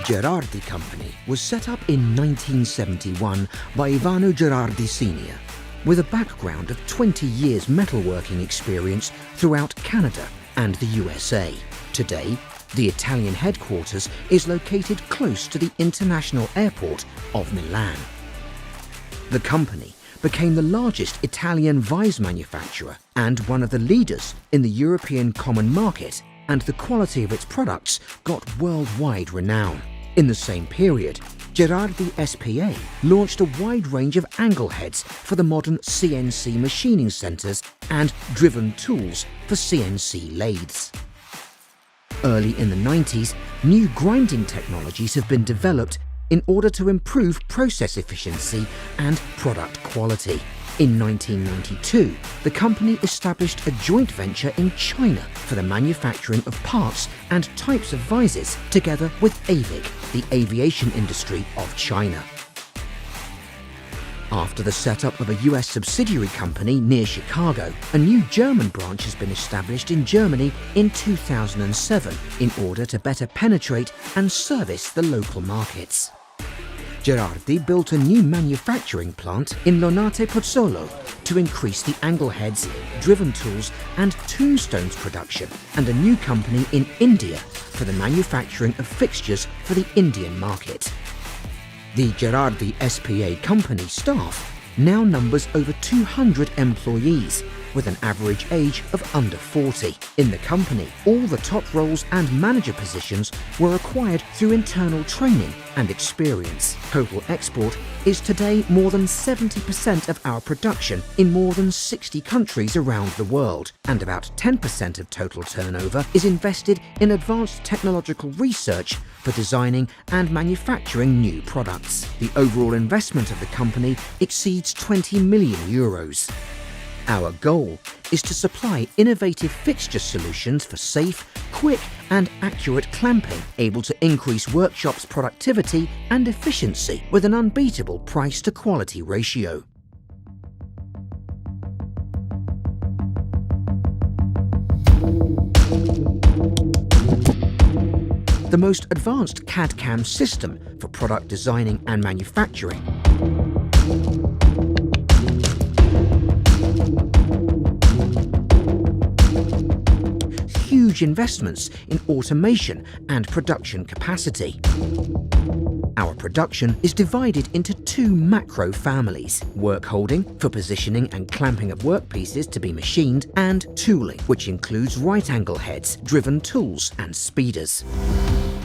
Gerardi company was set up in 1971 by Ivano Gerardi Sr., with a background of 20 years metalworking experience throughout Canada and the USA. Today, the Italian headquarters is located close to the international airport of Milan. The company became the largest Italian vise manufacturer and one of the leaders in the European common market, and the quality of its products got worldwide renown. In the same period, Gerardi S.p.A. launched a wide range of angle heads for the modern CNC machining centres and driven tools for CNC lathes. Early in the 90s, new grinding technologies have been developed in order to improve process efficiency and product quality. In 1992, the company established a joint venture in China for the manufacturing of parts and types of vises together with AVIC, the aviation industry of China. After the setup of a US subsidiary company near Chicago, a new German branch has been established in Germany in 2007 in order to better penetrate and service the local markets. Gerardi built a new manufacturing plant in Lonate Pozzolo to increase the angle heads, driven tools and tombstones production, and a new company in India for the manufacturing of fixtures for the Indian market. The Gerardi S.p.A. company staff now numbers over 200 employees, with an average age of under 40. In the company, all the top roles and manager positions were acquired through internal training and experience. Total export is today more than 70% of our production in more than 60 countries around the world, and about 10% of total turnover is invested in advanced technological research for designing and manufacturing new products. The overall investment of the company exceeds 20 million euros. Our goal is to supply innovative fixture solutions for safe, quick and accurate clamping, able to increase workshops' productivity and efficiency with an unbeatable price-to-quality ratio. The most advanced CAD-CAM system for product designing and manufacturing. Huge investments in automation and production capacity. Our production is divided into two macro families: work holding for positioning and clamping of workpieces to be machined, and tooling, which includes right angle heads, driven tools and speeders.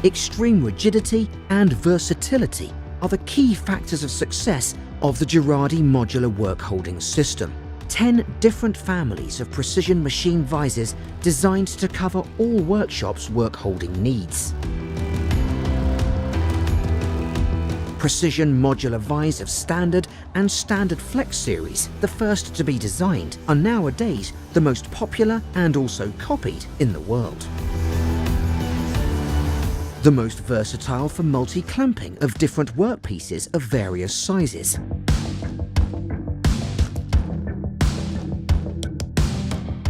Extreme rigidity and versatility are the key factors of success of the Gerardi modular work holding system. 10 different families of precision machine vises designed to cover all workshops' work-holding needs. Precision Modular Vise of Standard and Standard Flex series, the first to be designed, are nowadays the most popular and also copied in the world. The most versatile for multi-clamping of different workpieces of various sizes.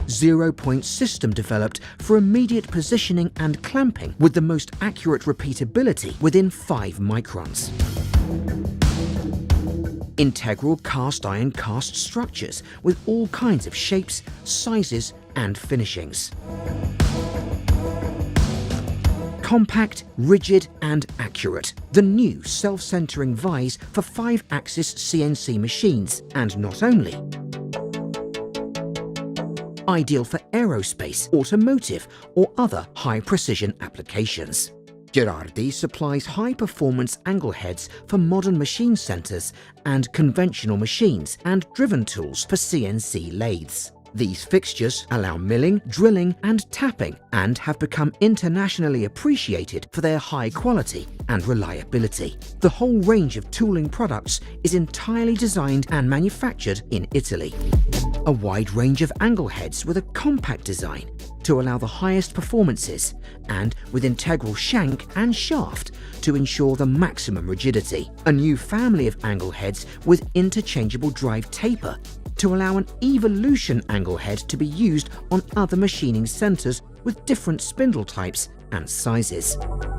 Zero-point system developed for immediate positioning and clamping with the most accurate repeatability within 5 microns. Integral cast iron cast structures with all kinds of shapes, sizes and finishings. Compact, rigid and accurate. The new self-centering vise for 5-axis CNC machines, and not only. Ideal for aerospace, automotive or other high-precision applications. Gerardi supplies high-performance angle heads for modern machine centres and conventional machines and driven tools for CNC lathes. These fixtures allow milling, drilling and tapping, and have become internationally appreciated for their high quality and reliability. The whole range of tooling products is entirely designed and manufactured in Italy. A wide range of angle heads with a compact design to allow the highest performances, and with integral shank and shaft to ensure the maximum rigidity. A new family of angle heads with interchangeable drive taper to allow an evolution angle head to be used on other machining centres with different spindle types and sizes.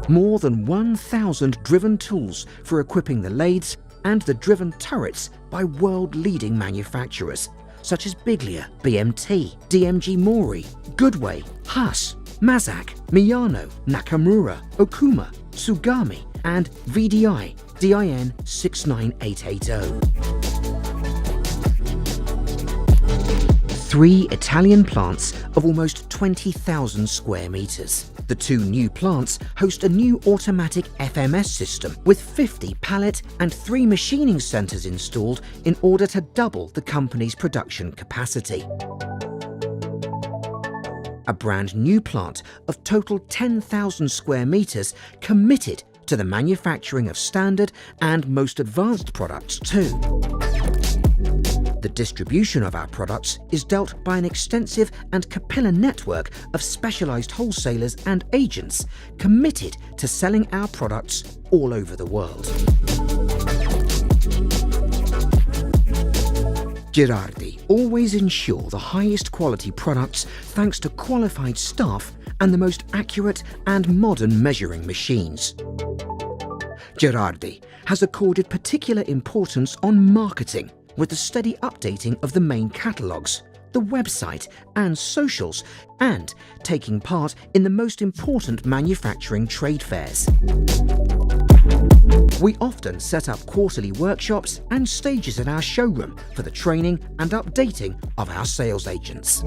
More than 1,000 driven tools for equipping the lathes and the driven turrets by world-leading manufacturers such as Biglia, BMT, DMG Mori, Goodway, Haas, Mazak, Miyano, Nakamura, Okuma, Tsugami, and VDI DIN 69880. 3 Italian plants of almost 20,000 square meters. The 2 new plants host a new automatic FMS system with 50 pallet and 3 machining centers installed in order to double the company's production capacity. A brand new plant of total 10,000 square meters committed to the manufacturing of standard and most advanced products too. The distribution of our products is dealt by an extensive and capillary network of specialized wholesalers and agents committed to selling our products all over the world. Gerardi always ensure the highest quality products thanks to qualified staff and the most accurate and modern measuring machines. Gerardi has accorded particular importance on marketing, with the steady updating of the main catalogues, the website and socials, and taking part in the most important manufacturing trade fairs. We often set up quarterly workshops and stages at our showroom for the training and updating of our sales agents.